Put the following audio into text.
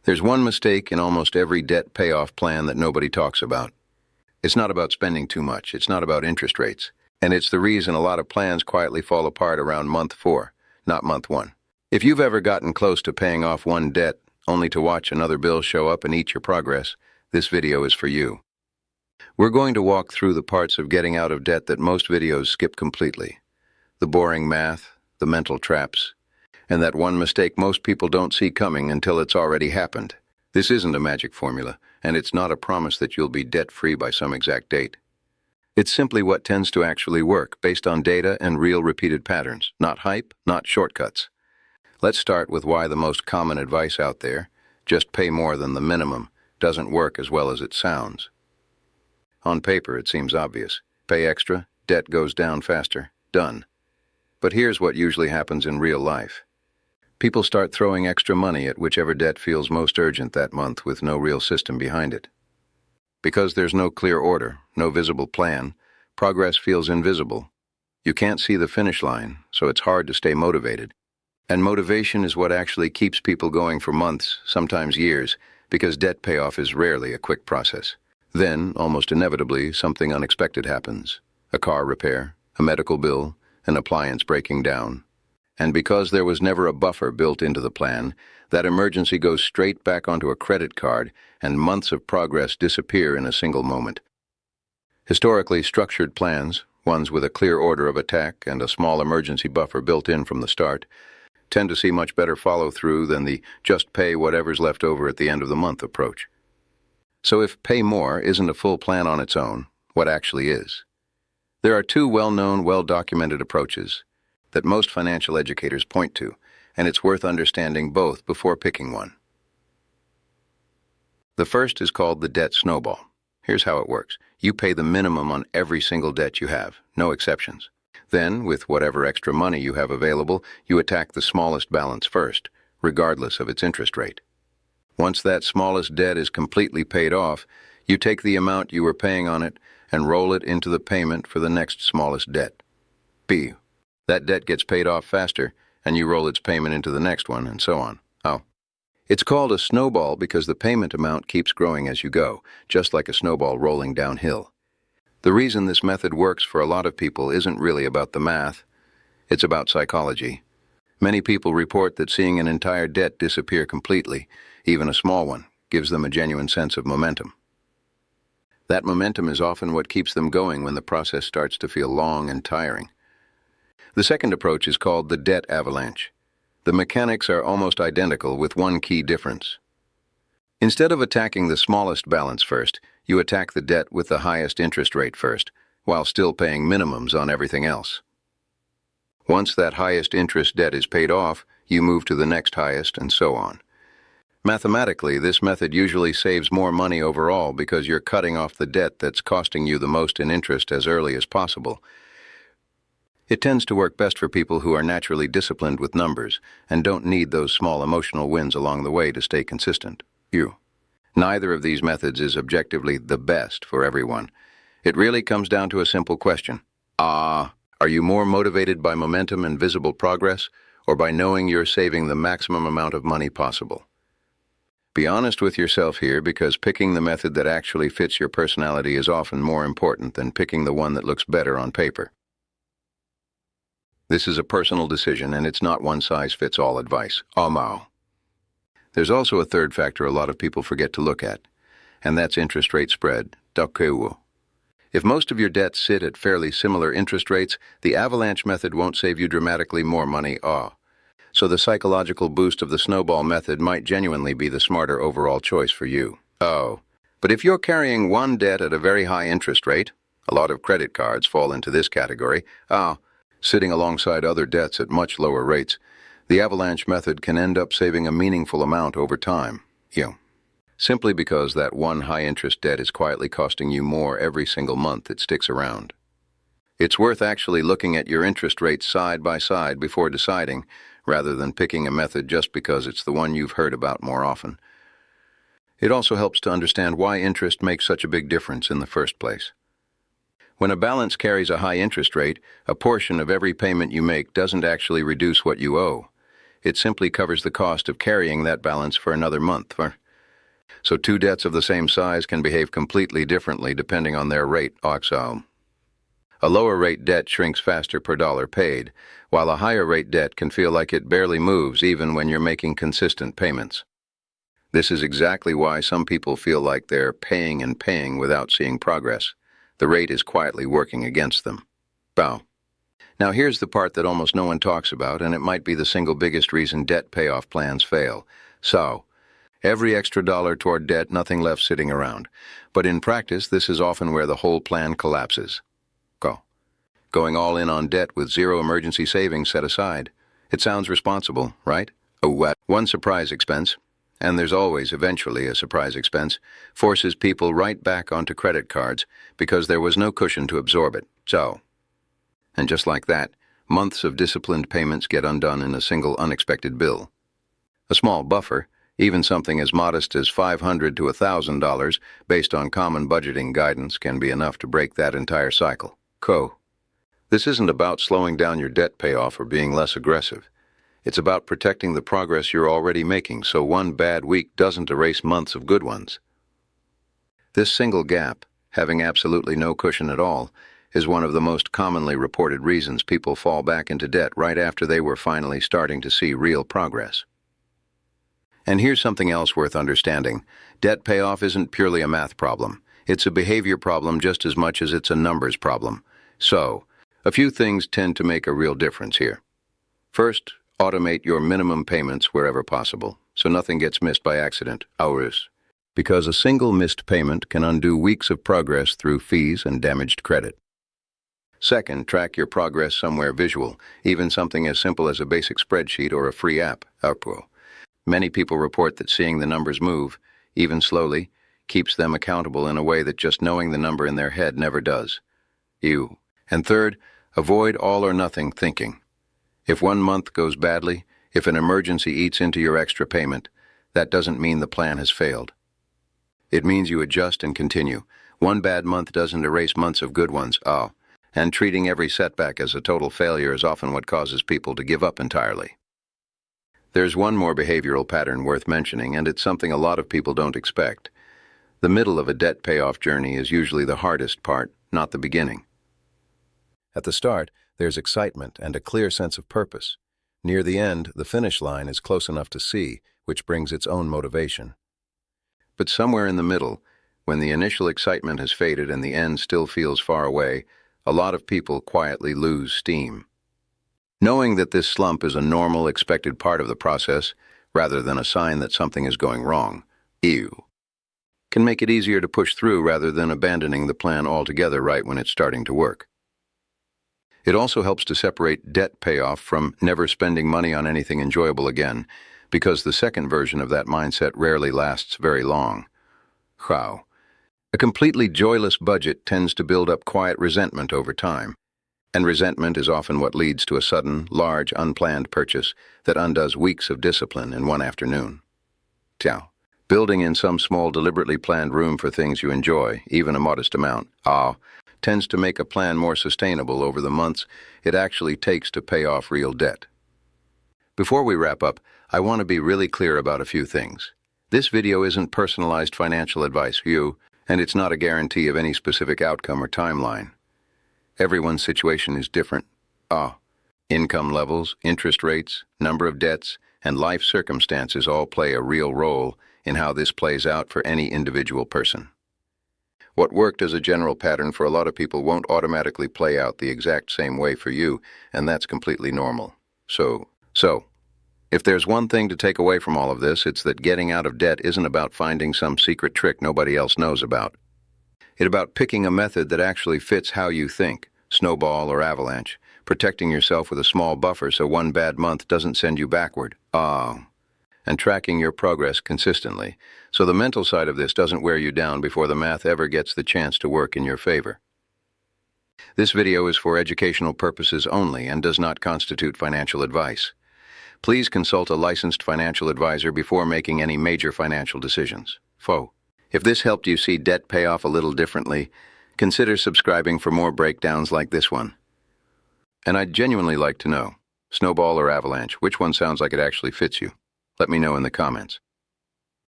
There's one mistake in almost every debt payoff plan that nobody talks about. It's not about spending too much, it's not about interest rates, and it's the reason a lot of plans quietly fall apart around month 4, not month 1. If you've ever gotten close to paying off one debt, only to watch another bill show up and eat your progress, this video is for you. We're going to walk through the parts of getting out of debt that most videos skip completely. The boring math, the mental traps, and that one mistake most people don't see coming until it's already happened. This isn't a magic formula, and it's not a promise that you'll be debt-free by some exact date. It's simply what tends to actually work, based on data and real repeated patterns, not hype, not shortcuts. Let's start with why the most common advice out there, just pay more than the minimum, doesn't work as well as it sounds. On paper, it seems obvious. Pay extra, debt goes down faster, done. But here's what usually happens in real life. People start throwing extra money at whichever debt feels most urgent that month with no real system behind it. Because there's no clear order, no visible plan, progress feels invisible. You can't see the finish line, so it's hard to stay motivated. And motivation is what actually keeps people going for months, sometimes years, because debt payoff is rarely a quick process. Then, almost inevitably, something unexpected happens. A car repair, a medical bill, an appliance breaking down. And because there was never a buffer built into the plan, that emergency goes straight back onto a credit card, and months of progress disappear in a single moment. Historically structured plans, ones with a clear order of attack and a small emergency buffer built in from the start, tend to see much better follow-through than the just pay whatever's left over at the end of the month approach. So if pay more isn't a full plan on its own, what actually is? There are two well-known, well-documented approaches that most financial educators point to, and it's worth understanding both before picking one. The first is called the debt snowball. Here's how it works. You pay the minimum on every single debt you have, no exceptions. Then, with whatever extra money you have available, you attack the smallest balance first, regardless of its interest rate. Once that smallest debt is completely paid off, you take the amount you were paying on it and roll it into the payment for the next smallest debt. B. That debt gets paid off faster, and you roll its payment into the next one, and so on. Oh. It's called a snowball because the payment amount keeps growing as you go, just like a snowball rolling downhill. The reason this method works for a lot of people isn't really about the math. It's about psychology. Many people report that seeing an entire debt disappear completely, even a small one, gives them a genuine sense of momentum. That momentum is often what keeps them going when the process starts to feel long and tiring. The second approach is called the debt avalanche. The mechanics are almost identical with one key difference. Instead of attacking the smallest balance first, you attack the debt with the highest interest rate first, while still paying minimums on everything else. Once that highest interest debt is paid off, you move to the next highest, and so on. Mathematically, this method usually saves more money overall because you're cutting off the debt that's costing you the most in interest as early as possible. It tends to work best for people who are naturally disciplined with numbers and don't need those small emotional wins along the way to stay consistent. Neither of these methods is objectively the best for everyone. It really comes down to a simple question. Are you more motivated by momentum and visible progress, or by knowing you're saving the maximum amount of money possible? Be honest with yourself here, because picking the method that actually fits your personality is often more important than picking the one that looks better on paper. This is a personal decision, and it's not one-size-fits-all advice. There's also a third factor a lot of people forget to look at, and that's interest rate spread. If most of your debts sit at fairly similar interest rates, the avalanche method won't save you dramatically more money. So the psychological boost of the snowball method might genuinely be the smarter overall choice for you. But if you're carrying one debt at a very high interest rate, a lot of credit cards fall into this category, sitting alongside other debts at much lower rates, the avalanche method can end up saving a meaningful amount over time. Simply because that one high-interest debt is quietly costing you more every single month it sticks around. It's worth actually looking at your interest rates side by side before deciding, rather than picking a method just because it's the one you've heard about more often. It also helps to understand why interest makes such a big difference in the first place. When a balance carries a high interest rate, a portion of every payment you make doesn't actually reduce what you owe. It simply covers the cost of carrying that balance for another month. So two debts of the same size can behave completely differently depending on their rate. Also, a lower rate debt shrinks faster per dollar paid, while a higher rate debt can feel like it barely moves even when you're making consistent payments. This is exactly why some people feel like they're paying and paying without seeing progress. The rate is quietly working against them. Bow. Now here's the part that almost no one talks about, and it might be the single biggest reason debt payoff plans fail. So, every extra dollar toward debt, nothing left sitting around. But in practice, this is often where the whole plan collapses. Going all in on debt with zero emergency savings set aside. It sounds responsible, right? One surprise expense, and there's always eventually a surprise expense, forces people right back onto credit cards because there was no cushion to absorb it. And just like that, months of disciplined payments get undone in a single unexpected bill. A small buffer, even something as modest as $500 to $1,000 based on common budgeting guidance, can be enough to break that entire cycle. This isn't about slowing down your debt payoff or being less aggressive. It's about protecting the progress you're already making so one bad week doesn't erase months of good ones. This single gap, having absolutely no cushion at all, is one of the most commonly reported reasons people fall back into debt right after they were finally starting to see real progress. And here's something else worth understanding. Debt payoff isn't purely a math problem. It's a behavior problem just as much as it's a numbers problem. So, a few things tend to make a real difference here. First, automate your minimum payments wherever possible, so nothing gets missed by accident, because a single missed payment can undo weeks of progress through fees and damaged credit. Second, track your progress somewhere visual, even something as simple as a basic spreadsheet or a free app. Many people report that seeing the numbers move, even slowly, keeps them accountable in a way that just knowing the number in their head never does. And third, avoid all or nothing thinking. If one month goes badly, if an emergency eats into your extra payment, that doesn't mean the plan has failed. It means you adjust and continue. One bad month doesn't erase months of good ones. And treating every setback as a total failure is often what causes people to give up entirely. There's one more behavioral pattern worth mentioning, and it's something a lot of people don't expect. The middle of a debt payoff journey is usually the hardest part, not the beginning. At the start, there's excitement and a clear sense of purpose. Near the end, the finish line is close enough to see, which brings its own motivation. But somewhere in the middle, when the initial excitement has faded and the end still feels far away, a lot of people quietly lose steam. Knowing that this slump is a normal, expected part of the process, rather than a sign that something is going wrong, can make it easier to push through rather than abandoning the plan altogether right when it's starting to work. It also helps to separate debt payoff from never spending money on anything enjoyable again, because the second version of that mindset rarely lasts very long. A completely joyless budget tends to build up quiet resentment over time, and resentment is often what leads to a sudden, large, unplanned purchase that undoes weeks of discipline in one afternoon. Building in some small, deliberately planned room for things you enjoy, even a modest amount, tends to make a plan more sustainable over the months it actually takes to pay off real debt. Before we wrap up, I want to be really clear about a few things. This video isn't personalized financial advice for you, and it's not a guarantee of any specific outcome or timeline. Everyone's situation is different. Income levels, interest rates, number of debts, and life circumstances all play a real role in how this plays out for any individual person. What worked as a general pattern for a lot of people won't automatically play out the exact same way for you, and that's completely normal. So, if there's one thing to take away from all of this, it's that getting out of debt isn't about finding some secret trick nobody else knows about. It's about picking a method that actually fits how you think, Snowball or Avalanche, protecting yourself with a small buffer so one bad month doesn't send you backward. And tracking your progress consistently, so the mental side of this doesn't wear you down before the math ever gets the chance to work in your favor. This video is for educational purposes only and does not constitute financial advice. Please consult a licensed financial advisor before making any major financial decisions. If this helped you see debt payoff a little differently, consider subscribing for more breakdowns like this one. And I'd genuinely like to know, Snowball or Avalanche? Which one sounds like it actually fits you? Let me know in the comments.